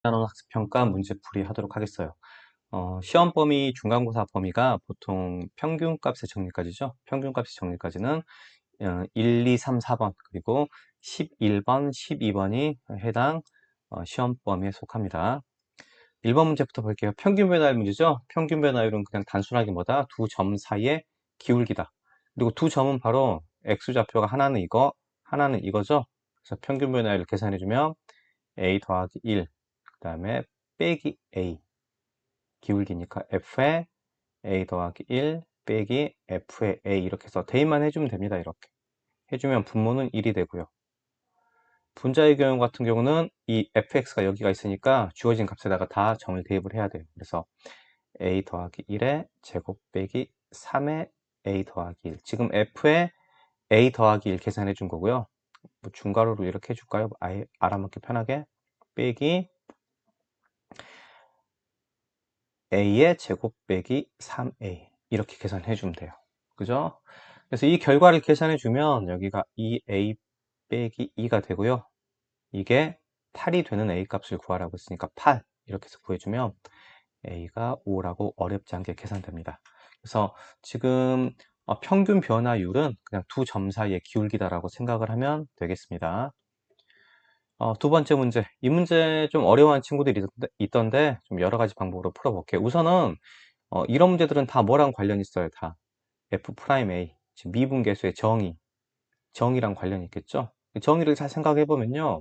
학습평가 문제풀이 하도록 하겠어요. 시험 범위, 중간고사 범위가 보통 평균값의 정리까지죠. 평균값의 정리까지는 1, 2, 3, 4번 그리고 11번, 12번이 해당 시험 범위에 속합니다. 1번 문제부터 볼게요. 평균 변화율 문제죠. 평균 변화율은 그냥 단순하게 뭐다? 두 점 사이의 기울기다. 그리고 두 점은 바로 x좌표가 하나는 이거, 하나는 이거죠. 그래서 평균 변화율을 계산해주면 a 더하기 1, 그 다음에 빼기 a, 기울기니까 f의 a 더하기 1 빼기 f의 a, 이렇게 해서 대입만 해주면 됩니다. 이렇게 해주면 분모는 1이 되고요. 분자의 경우 같은 경우는 이 fx가 여기가 있으니까 주어진 값에다가 다 정을 대입을 해야 돼요. 그래서 a 더하기 1의 제곱 빼기 3의 a 더하기 1, 지금 f의 a 더하기 1 계산해 준 거고요. 뭐 중괄호로 이렇게 해줄까요? 아예 알아먹기 편하게. 빼기 a의 제곱 빼기 3a, 이렇게 계산해 주면 돼요. 그죠? 그래서 이 결과를 계산해 주면 여기가 2a 빼기 2가 되고요. 이게 8이 되는 a 값을 구하라고 했으니까 8, 이렇게 해서 구해주면 a가 5라고 어렵지 않게 계산됩니다. 그래서 지금 평균 변화율은 그냥 두 점 사이의 기울기다라고 생각을 하면 되겠습니다. 두 번째 문제. 이 문제 좀 어려워하는 친구들이 있던데 좀 여러 가지 방법으로 풀어볼게요. 우선은 이런 문제들은 다 뭐랑 관련이 있어요? 다 F'A, 지금 미분계수의 정의랑 관련이 있겠죠? 정의를 잘 생각해 보면요.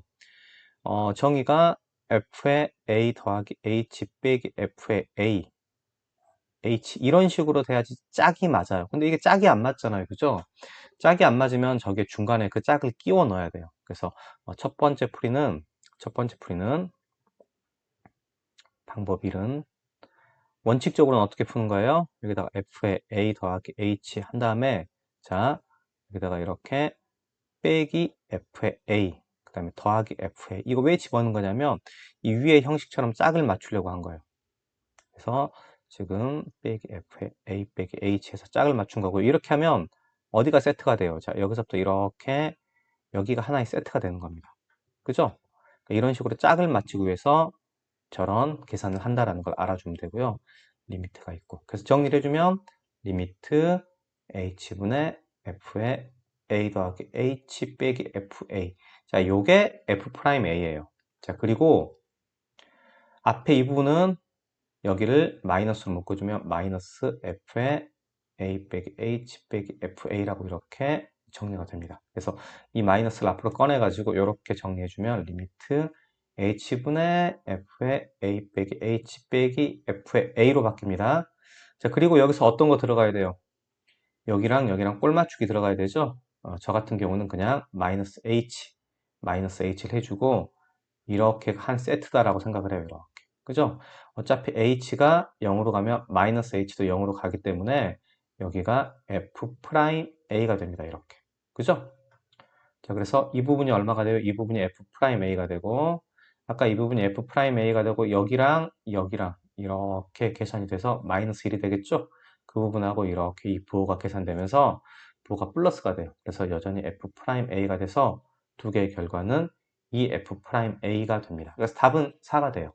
정의가 F의 A 더하기 H 빼기 F의 A, H, 이런 식으로 돼야지 짝이 맞아요. 근데 이게 짝이 안 맞잖아요. 그죠? 짝이 안 맞으면 저게 중간에 그 짝을 끼워 넣어야 돼요. 그래서 첫 번째 풀이는 방법 1은 원칙적으로는 어떻게 푸는 거예요? 여기다가 F의 A 더하기 H 한 다음에, 자, 여기다가 이렇게 빼기 F의 A, 그 다음에 더하기 F의, 이거 왜 집어넣는 거냐면 이 위의 형식처럼 짝을 맞추려고 한 거예요. 그래서 지금 빼기 F의 A 빼기 H에서 짝을 맞춘 거고, 이렇게 하면 어디가 세트가 돼요? 자, 여기서부터 이렇게 여기가 하나의 세트가 되는 겁니다. 그죠? 이런 식으로 짝을 맞추기 위해서 저런 계산을 한다라는 걸 알아주면 되고요. 리미트가 있고. 그래서 정리를 해주면 리미트 h분의 f의 a 더하기 h 빼기 fa. 자, 요게 f'a예요. 자, 그리고 앞에 이 부분은 여기를 마이너스로 묶어주면 마이너스 f의 a 빼기 h 빼기 fa라고 이렇게 정리가 됩니다. 그래서 이 마이너스를 앞으로 꺼내가지고 이렇게 정리해주면 리미트 h분의 f의 a 빼기 h 빼기 f의 a로 바뀝니다. 자, 그리고 여기서 어떤 거 들어가야 돼요? 여기랑 여기랑 꼴 맞추기 들어가야 되죠? 저 같은 경우는 그냥 마이너스 h를 해주고 이렇게 한 세트다라고 생각을 해요. 이렇게. 그죠? 어차피 h가 0으로 가면 마이너스 h도 0으로 가기 때문에 여기가 f'a가 됩니다. 이렇게. 그죠? 자, 그래서 이 부분이 얼마가 돼요? 이 부분이 f'a가 되고, 아까 이 부분이 f'a가 되고, 여기랑 여기랑 이렇게 계산이 돼서 마이너스 1이 되겠죠? 그 부분하고 이렇게 이 부호가 계산되면서 부호가 플러스가 돼요. 그래서 여전히 f'a가 돼서 두 개의 결과는 이 f'a가 됩니다. 그래서 답은 4가 돼요.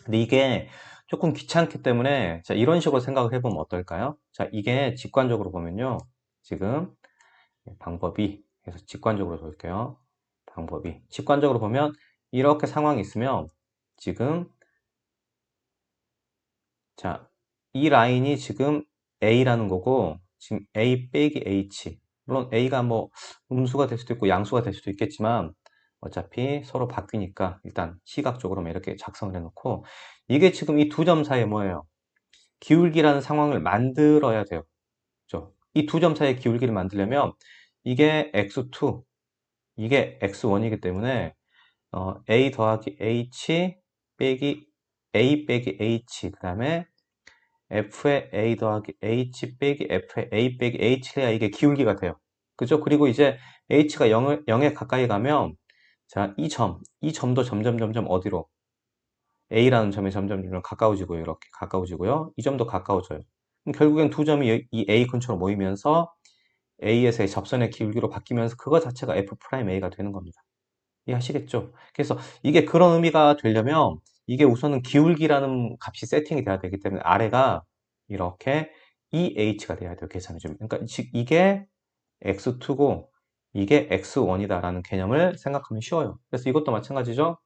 근데 이게 조금 귀찮기 때문에, 자, 이런 식으로 생각을 해보면 어떨까요? 자, 이게 직관적으로 보면요. 지금 방법이, 그래서 직관적으로 볼게요. 방법이. 직관적으로 보면 이렇게 상황이 있으면 지금, 자, 이 라인이 지금 A라는 거고, 지금 A 빼기 H. 물론 A가 뭐 음수가 될 수도 있고 양수가 될 수도 있겠지만 어차피 서로 바뀌니까 일단 시각적으로만 이렇게 작성을 해놓고, 이게 지금 이 두 점 사이에 뭐예요? 기울기라는 상황을 만들어야 돼요. 그죠? 이 두 점 사이의 기울기를 만들려면 이게 x2, 이게 x1이기 때문에 a 더하기 h 빼기 a 빼기 h, 그 다음에 f의 a 더하기 h 빼기 f의 a 빼기 h를 해야 이게 기울기가 돼요. 그죠? 그리고 이제 h가 0에 가까이 가면, 자, 이 점도 점점 어디로? a라는 점에 점점 가까워지고요. 이렇게 가까워지고요. 이 점도 가까워져요. 그럼 결국엔 두 점이 이 a 근처로 모이면서 a에서의 접선의 기울기로 바뀌면서 그거 자체가 f'a가 되는 겁니다. 이해하시겠죠? 그래서 이게 그런 의미가 되려면 이게 우선은 기울기라는 값이 세팅이 돼야 되기 때문에 아래가 이렇게 EH가 돼야 돼요. 계산해 주면. 그러니까 즉 이게 x2고 이게 x1이다 라는 개념을 생각하면 쉬워요. 그래서 이것도 마찬가지죠.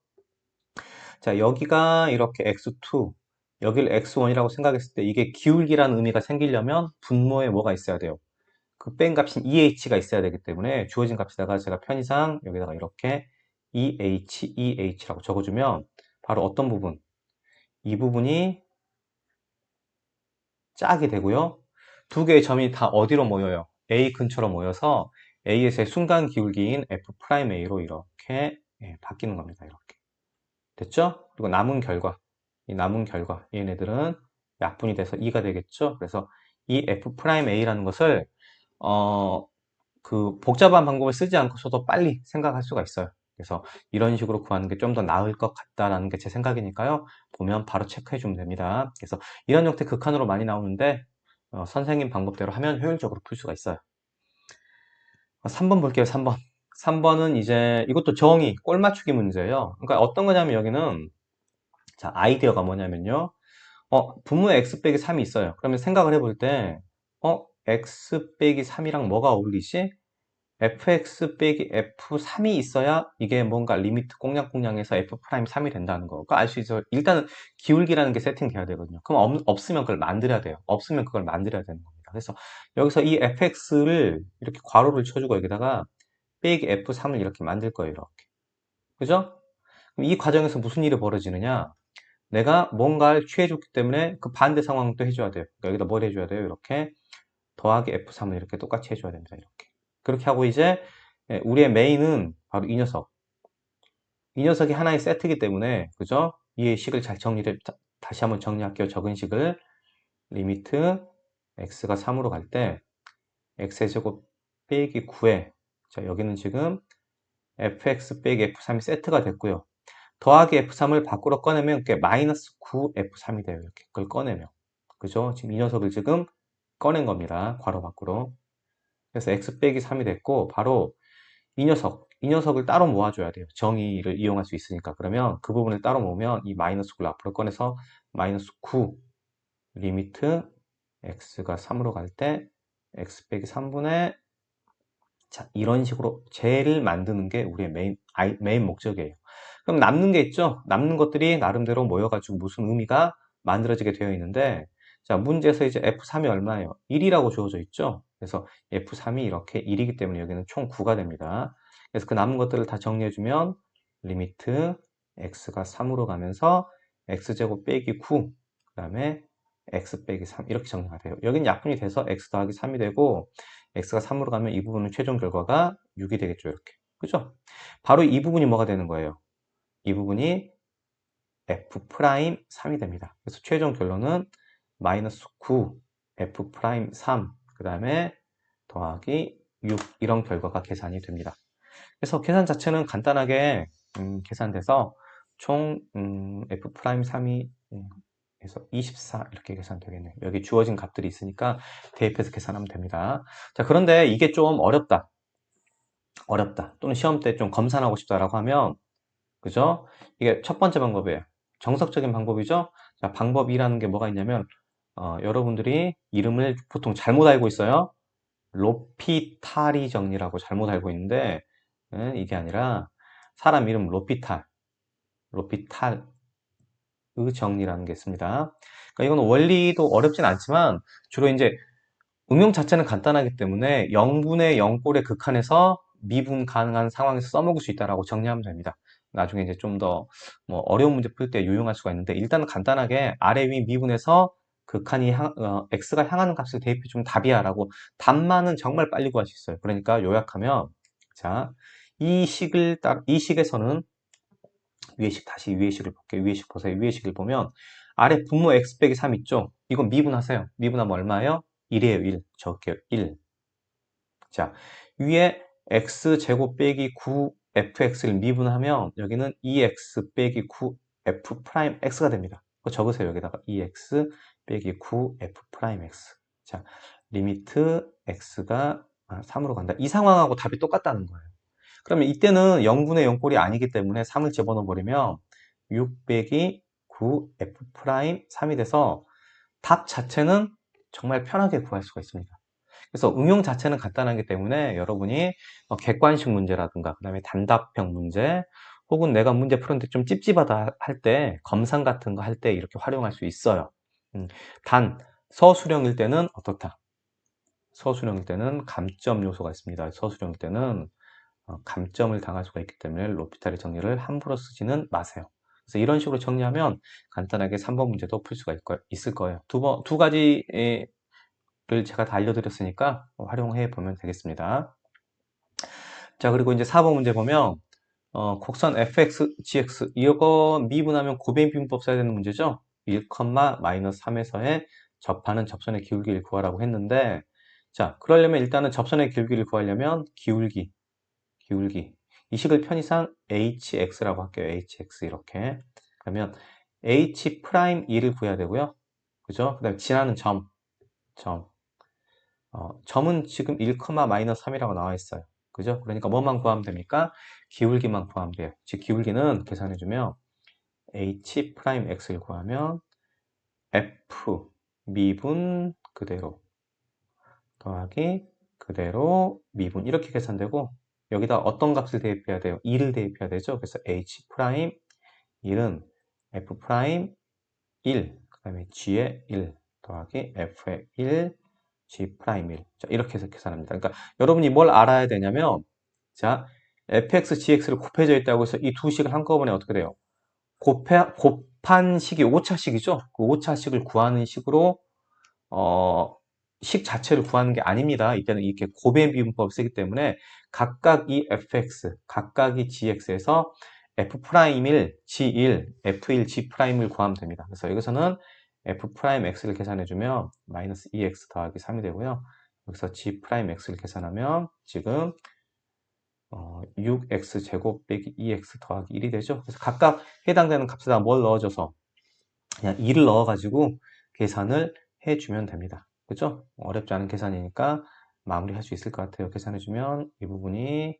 자, 여기가 이렇게 x2, 여기를 x1이라고 생각했을 때 이게 기울기라는 의미가 생기려면 분모에 뭐가 있어야 돼요? 그 뺀 값인 EH가 있어야 되기 때문에 주어진 값에다가 제가 편의상 여기다가 이렇게 EH라고 적어주면 바로 어떤 부분? 이 부분이 짝이 되고요. 두 개의 점이 다 어디로 모여요? A 근처로 모여서 A에서의 순간 기울기인 F'A로 이렇게 바뀌는 겁니다. 이렇게. 됐죠? 그리고 남은 결과, 이 남은 결과, 얘네들은 약분이 돼서 2가 되겠죠? 그래서 이 F'A라는 것을 그 복잡한 방법을 쓰지 않고서도 빨리 생각할 수가 있어요. 그래서 이런 식으로 구하는 게 좀 더 나을 것 같다라는 게 제 생각이니까요. 보면 바로 체크해 주면 됩니다. 그래서 이런 형태 극한으로 많이 나오는데 선생님 방법대로 하면 효율적으로 풀 수가 있어요. 3번 볼게요. 3번. 3번은 이제 이것도 정의, 꼴 맞추기 문제예요. 그러니까 어떤 거냐면 여기는 자, 아이디어가 뭐냐면요. 분모에 x 빼기 3이 있어요. 그러면 생각을 해볼 때 x 빼기 3이랑 뭐가 어울리지? fx 빼기 f3이 있어야 이게 뭔가 리미트 꽁냥꽁냥해서 f'3이 된다는 거. 그거 알 수 있어요. 일단은 기울기라는 게 세팅돼야 되거든요. 그럼 없으면 그걸 만들어야 돼요. 없으면 그걸 만들어야 되는 겁니다. 그래서 여기서 이 fx를 이렇게 괄호를 쳐주고 여기다가 빼기 f3을 이렇게 만들 거예요. 이렇게. 그죠? 그럼 이 과정에서 무슨 일이 벌어지느냐? 내가 뭔가를 취해줬기 때문에 그 반대 상황도 해줘야 돼요. 그러니까 여기다 뭘 해줘야 돼요? 이렇게 더하기 F3을 이렇게 똑같이 해줘야 됩니다. 이렇게. 그렇게 하고 이제 우리의 메인은 바로 이 녀석. 이 녀석이 하나의 세트이기 때문에 그죠? 이 식을 잘 정리를 다시 한번 정리할게요. 적은 식을 리미트 x가 3으로 갈 때 x의 제곱 빼기 9에 자 여기는 지금 fx 빼기 f3이 세트가 됐고요. 더하기 F3을 밖으로 꺼내면 이렇게 마이너스 9 F3이 돼요. 이렇게 그걸 꺼내면. 그죠? 지금 이 녀석을 지금 꺼낸 겁니다. 괄호 밖으로. 그래서 X 빼기 3이 됐고, 바로 이 녀석을 따로 모아줘야 돼요. 정의를 이용할 수 있으니까. 그러면 그 부분을 따로 모으면 이 마이너스 9를 앞으로 꺼내서 마이너스 9 리미트 X가 3으로 갈 때 X 빼기 3분의 자, 이런 식으로 젤을 만드는 게 우리의 메인 목적이에요. 그럼 남는 게 있죠? 남는 것들이 나름대로 모여가지고 무슨 의미가 만들어지게 되어 있는데, 자, 문제에서 이제 F3이 얼마예요? 1이라고 주어져 있죠? 그래서 F3이 이렇게 1이기 때문에 여기는 총 9가 됩니다. 그래서 그 남은 것들을 다 정리해주면, 리미트 x가 3으로 가면서 x제곱 빼기 9, 그 다음에 x 빼기 3, 이렇게 정리가 돼요. 여기는 약분이 돼서 x 더하기 3이 되고, x가 3으로 가면 이 부분은 최종 결과가 6이 되겠죠. 이렇게. 그죠? 바로 이 부분이 뭐가 되는 거예요? 이 부분이 f'3이 됩니다. 그래서 최종 결론은 마이너스 9 f'3 그 다음에 더하기 6 이런 결과가 계산이 됩니다. 그래서 계산 자체는 간단하게 계산돼서 총 f'3이 그래서 24 이렇게 계산되겠네요. 여기 주어진 값들이 있으니까 대입해서 계산하면 됩니다. 자, 그런데 이게 좀 어렵다. 또는 시험 때 좀 검산하고 싶다라고 하면 그죠? 이게 첫 번째 방법이에요. 정석적인 방법이죠? 자, 방법 2라는 게 뭐가 있냐면 여러분들이 이름을 보통 잘못 알고 있어요. 로피타리 정리라고 잘못 알고 있는데 이게 아니라 사람 이름 로피탈의 정리라는 게 있습니다. 그러니까 이건 원리도 어렵진 않지만 주로 이제 응용 자체는 간단하기 때문에 0분의 0꼴의 극한에서 미분 가능한 상황에서 써먹을 수 있다라고 정리하면 됩니다. 나중에 이제 좀 더 뭐 어려운 문제 풀 때 유용할 수가 있는데 일단은 간단하게 아래 위 미분에서 극한이 x가 향하는 값을 대입해 주면 답이야라고 답만은 정말 빨리 구할 수 있어요. 그러니까 요약하면 자, 이 식에서는 위의 식을 볼게요. 위의 식 보세요. 위의 식을 보면 아래 분모 x 빼기 3 있죠? 이건 미분하세요. 미분하면 얼마예요? 1이에요. 1. 적을게요. 1. 자, 위에 x제곱 빼기 9 fx를 미분하면 여기는 2x 빼기 9 f 프라임 x가 됩니다. 그거 적으세요. 여기다가 2x 빼기 9 f 프라임 x. 자, 리미트 x가 3으로 간다. 이 상황하고 답이 똑같다는 거예요. 그러면 이때는 0분의 0꼴이 아니기 때문에 3을 집어넣어 버리면 6 빼기 9, F'3이 돼서 답 자체는 정말 편하게 구할 수가 있습니다. 그래서 응용 자체는 간단하기 때문에 여러분이 객관식 문제라든가 그 다음에 단답형 문제 혹은 내가 문제 푸는데 좀 찝찝하다 할 때 검산 같은 거 할 때 이렇게 활용할 수 있어요. 단 서술형일 때는 어떻다? 서술형일 때는 감점 요소가 있습니다. 서술형일 때는 감점을 당할 수가 있기 때문에 로피탈의 정리를 함부로 쓰지는 마세요. 그래서 이런 식으로 정리하면 간단하게 3번 문제도 풀 수가 있을 거예요. 두 가지를 제가 다 알려드렸으니까 활용해 보면 되겠습니다. 자, 그리고 이제 4번 문제 보면 곡선 fx, gx 이거 미분하면 고배미분법 써야 되는 문제죠. 1,-3에서의 접하는 접선의 기울기를 구하라고 했는데 자, 그러려면 일단은 접선의 기울기를 구하려면 기울기 이 식을 편의상 hx라고 할게요. hx 이렇게 그러면 h'2를 구해야 되고요. 그죠? 그 다음에 지나는 점 점은 지금 1,-3이라고 나와 있어요. 그죠? 그러니까 뭐만 구하면 됩니까? 기울기만 구하면 돼요. 즉 기울기는 계산해주면 h'x를 구하면 f 미분 그대로 더하기 그대로 미분 이렇게 계산되고 여기다 어떤 값을 대입해야 돼요? 2를 대입해야 되죠. 그래서 h'1은 f' 1, 그 다음에 g의 1 더하기 f의 1, g'1. 자, 이렇게 해서 계산합니다. 그러니까 여러분이 뭘 알아야 되냐면 자, fx, gx를 곱해져 있다고 해서 이 두 식을 한꺼번에 어떻게 돼요? 곱한 식이 5차식이죠? 그 5차식을 구하는 식으로 식 자체를 구하는 게 아닙니다. 이때는 이렇게 곱의 미분법을 쓰기 때문에 각각 이 fx, 각각 이 gx에서 f'1, g1, f1, g'1을 구하면 됩니다. 그래서 여기서는 f'x를 계산해주면 마이너스 2x 더하기 3이 되고요. 여기서 g'x를 계산하면 지금 6x 제곱 빼기 2x 더하기 1이 되죠. 그래서 각각 해당되는 값에다 뭘 넣어줘서 그냥 2를 넣어가지고 계산을 해주면 됩니다. 그죠? 어렵지 않은 계산이니까 마무리할 수 있을 것 같아요. 계산해주면 이 부분이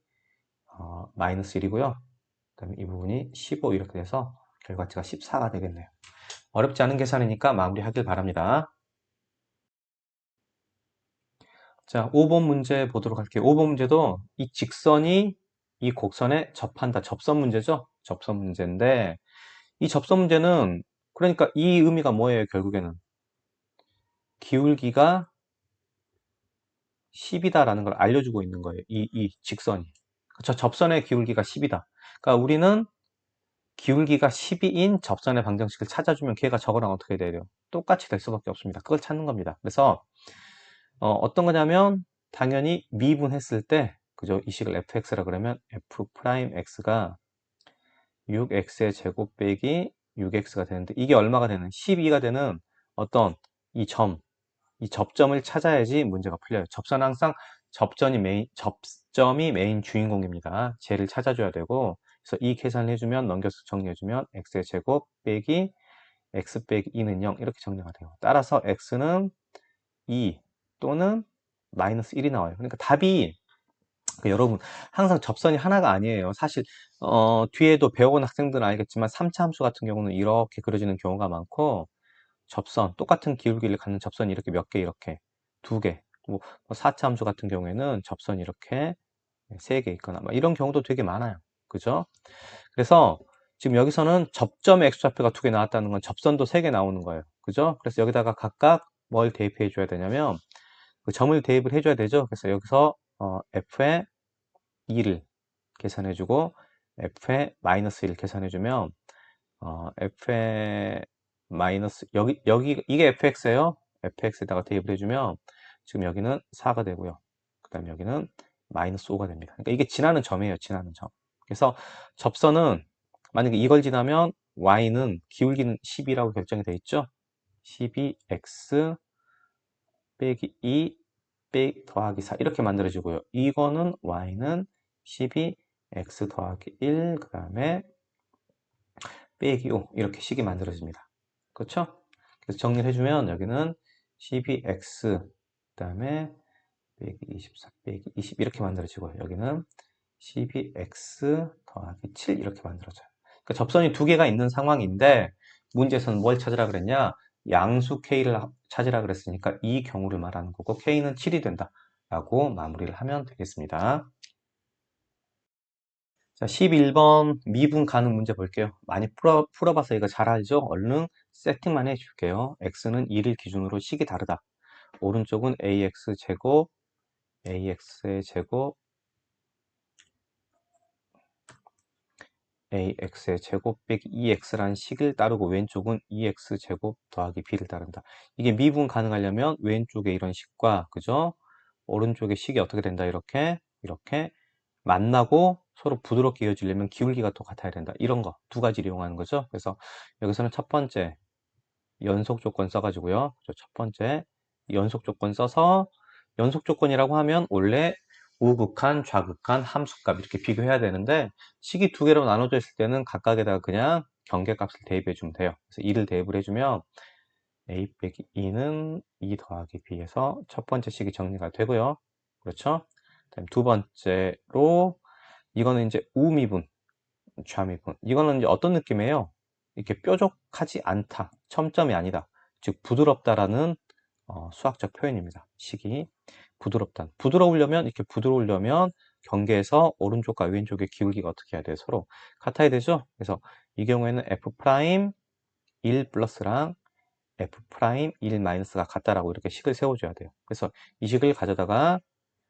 마이너스 1이고요. 그 다음에 이 부분이 15 이렇게 돼서 결과치가 14가 되겠네요. 어렵지 않은 계산이니까 마무리하길 바랍니다. 자, 5번 문제 보도록 할게요. 5번 문제도 이 직선이 이 곡선에 접한다. 접선 문제죠? 접선 문제인데 이 접선 문제는 그러니까 이 의미가 뭐예요? 결국에는 기울기가 10이다라는 걸 알려주고 있는 거예요. 이 직선이. 그렇죠? 접선의 기울기가 10이다. 그러니까 우리는 기울기가 12인 접선의 방정식을 찾아주면 걔가 저거랑 어떻게 돼요? 똑같이 될 수밖에 없습니다. 그걸 찾는 겁니다. 그래서 어떤 거냐면 당연히 미분했을 때 그죠? 이 식을 fx라 그러면 f'x가 6x의 제곱 빼기 6x가 되는데 이게 얼마가 되는 12가 되는 어떤 이 접점을 찾아야지 문제가 풀려요. 접선 항상 접점이 메인 주인공입니다. 쟤를 찾아줘야 되고 그래서 이 계산을 해주면 넘겨서 정리해주면 x의 제곱 빼기 x 빼기 2는 0 이렇게 정리가 돼요. 따라서 x는 2 또는 마이너스 1이 나와요. 그러니까 답이 여러분 항상 접선이 하나가 아니에요. 사실 뒤에도 배워온 학생들은 알겠지만 3차 함수 같은 경우는 이렇게 그려지는 경우가 많고 접선 똑같은 기울기를 갖는 접선이 이렇게 몇 개 이렇게 2개 뭐 4차 함수 같은 경우에는 접선이 이렇게 3개 있거나 이런 경우도 되게 많아요. 그죠? 그래서 지금 여기서는 접점의 x좌표가 2개 나왔다는 건 접선도 3개 나오는 거예요. 그죠? 그래서 여기다가 각각 뭘 대입해 줘야 되냐면 그 점을 대입을 해줘야 되죠. 그래서 여기서 f의 2를 계산해주고 f의 마이너스 1 계산해주면 f의 마이너스 여기 이게 fx예요. fx에다가 대입을 해주면 지금 여기는 4가 되고요. 그 다음에 여기는 마이너스 5가 됩니다. 그러니까 이게 지나는 점이에요. 지나는 점. 그래서 접선은 만약에 이걸 지나면 y는 기울기는 10이라고 결정이 되어 있죠. 12x 빼기 2 더하기 4 이렇게 만들어지고요. 이거는 y는 12x 더하기 1 그 다음에 빼기 5 이렇게 식이 만들어집니다. 그렇죠? 그래서 정리를 해주면 여기는 12x 그 다음에 빼기 24 빼기 20 이렇게 만들어지고요. 여기는 12x 더하기 7 이렇게 만들어져요. 그러니까 접선이 두 개가 있는 상황인데 문제에서는 뭘 찾으라 그랬냐? 양수 K를 찾으라 그랬으니까 이 경우를 말하는 거고 K는 7이 된다 라고 마무리를 하면 되겠습니다. 자, 11번 미분 가능 문제 볼게요. 많이 풀어봐서 이거 잘 알죠? 얼른 세팅만 해줄게요. x는 2를 기준으로 식이 다르다. 오른쪽은 ax제곱, ax의 제곱, ax의 제곱 빼기 2x라는 식을 따르고 왼쪽은 2x제곱 더하기 b를 따른다. 이게 미분 가능하려면 왼쪽에 이런 식과 그죠? 오른쪽의 식이 어떻게 된다? 이렇게 만나고 서로 부드럽게 이어지려면 기울기가 똑같아야 된다. 이런 거 두 가지를 이용하는 거죠. 그래서 여기서는 첫 번째 연속 조건 써가지고요. 첫 번째 연속 조건 써서 연속 조건이라고 하면 원래 우극한, 좌극한, 함수값 이렇게 비교해야 되는데 식이 두 개로 나눠져 있을 때는 각각에다가 그냥 경계값을 대입해 주면 돼요. 그래서 2를 대입을 해주면 a 빼기 2는 2 더하기 b에서 첫 번째 식이 정리가 되고요. 그렇죠? 그다음 두 번째로 이거는 이제 우미분, 좌미분. 이거는 이제 어떤 느낌이에요? 이렇게 뾰족하지 않다. 첨점이 아니다. 즉 부드럽다라는 수학적 표현입니다. 식이 부드럽다. 부드러우려면 이렇게 부드러우려면 경계에서 오른쪽과 왼쪽의 기울기가 어떻게 해야 돼요? 서로 같아야 되죠? 그래서 이 경우에는 f 프라임 1 플러스랑 f 프라임 1 마이너스가 같다라고 이렇게 식을 세워줘야 돼요. 그래서 이 식을 가져다가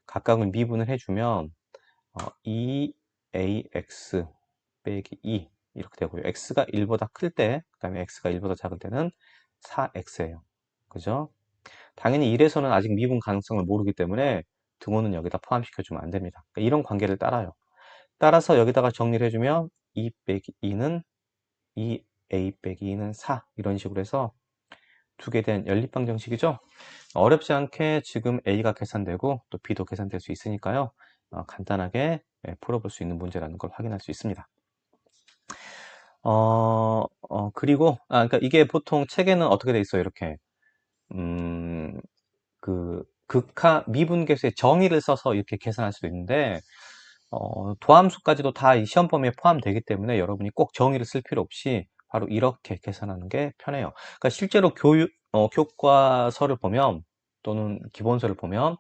각각을 미분을 해주면 2ax 빼기 2 이렇게 되고요. x가 1보다 클 때, 그 다음에 x가 1보다 작을 때는 4x예요. 그죠? 당연히 1에서는 아직 미분 가능성을 모르기 때문에 등호는 여기다 포함시켜주면 안 됩니다. 그러니까 이런 관계를 따라요. 따라서 여기다가 정리를 해주면 2 빼기 2는 2a 빼기 2는 4 이런 식으로 해서 두 개 된 연립방정식이죠. 어렵지 않게 지금 A가 계산되고 또 B도 계산될 수 있으니까요. 간단하게 풀어볼 수 있는 문제라는 걸 확인할 수 있습니다. 그리고, 그러니까 이게 보통 책에는 어떻게 돼 있어요? 이렇게, 미분계수의 정의를 써서 이렇게 계산할 수도 있는데, 도함수까지도 다 이 시험 범위에 포함되기 때문에 여러분이 꼭 정의를 쓸 필요 없이 바로 이렇게 계산하는 게 편해요. 그러니까 실제로 교과서를 보면 또는 기본서를 보면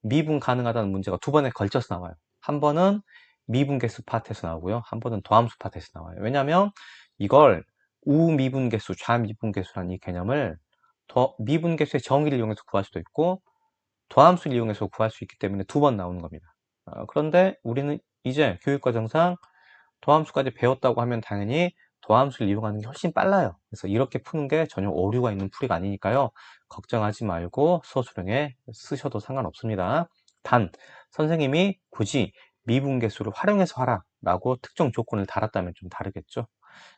미분 가능하다는 문제가 두 번에 걸쳐서 나와요. 한 번은 미분계수 파트에서 나오고요. 한 번은 도함수 파트에서 나와요. 왜냐하면 이걸 우미분계수, 좌미분계수라는 이 개념을 미분계수의 정의를 이용해서 구할 수도 있고 도함수를 이용해서 구할 수 있기 때문에 두 번 나오는 겁니다. 그런데 우리는 이제 교육과정상 도함수까지 배웠다고 하면 당연히 도함수를 이용하는 게 훨씬 빨라요. 그래서 이렇게 푸는 게 전혀 오류가 있는 풀이가 아니니까요. 걱정하지 말고 수어수령에 쓰셔도 상관없습니다. 단 선생님이 굳이 미분계수를 활용해서 하라 라고 특정 조건을 달았다면 좀 다르겠죠.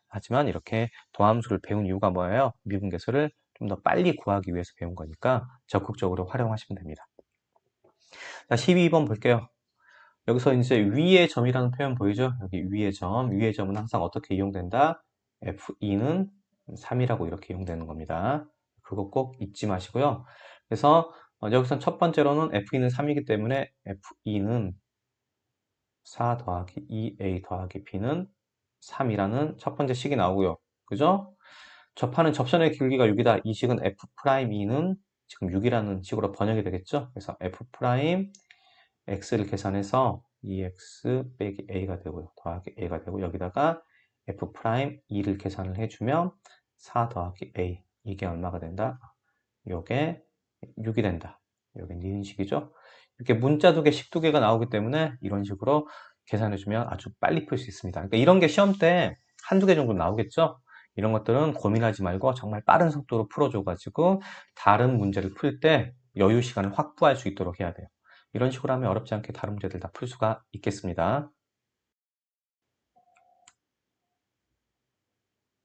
하지만 이렇게 도함수를 배운 이유가 뭐예요? 미분계수를 좀 더 빨리 구하기 위해서 배운 거니까 적극적으로 활용하시면 됩니다. 자, 12번 볼게요. 여기서 이제 위의 점이라는 표현 보이죠? 여기 위의 점, 위의 점은 항상 어떻게 이용된다? F2는 3이라고 이렇게 이용되는 겁니다. 그거 꼭 잊지 마시고요. 그래서 여기서 첫 번째로는 F2는 3이기 때문에 F2는 4 더하기 2A 더하기 B는 3이라는 첫 번째 식이 나오고요. 그죠? 접하는 접선의 길이가 6이다. 이 식은 F'2는 지금 6이라는 식으로 번역이 되겠죠? 그래서 F' x를 계산해서 2x 빼기 a가 되고요. 더하기 a가 되고 여기다가 F'2를 계산을 해주면 4 더하기 a 이게 얼마가 된다? 요게 6이 된다. 요게 니은식이죠. 이렇게 문자 두 개, 식 두 개가 나오기 때문에 이런 식으로 계산해주면 아주 빨리 풀 수 있습니다. 그러니까 이런 게 시험 때 한두 개 정도 나오겠죠? 이런 것들은 고민하지 말고 정말 빠른 속도로 풀어줘가지고 다른 문제를 풀 때 여유 시간을 확보할 수 있도록 해야 돼요. 이런 식으로 하면 어렵지 않게 다른 문제들 다 풀 수가 있겠습니다.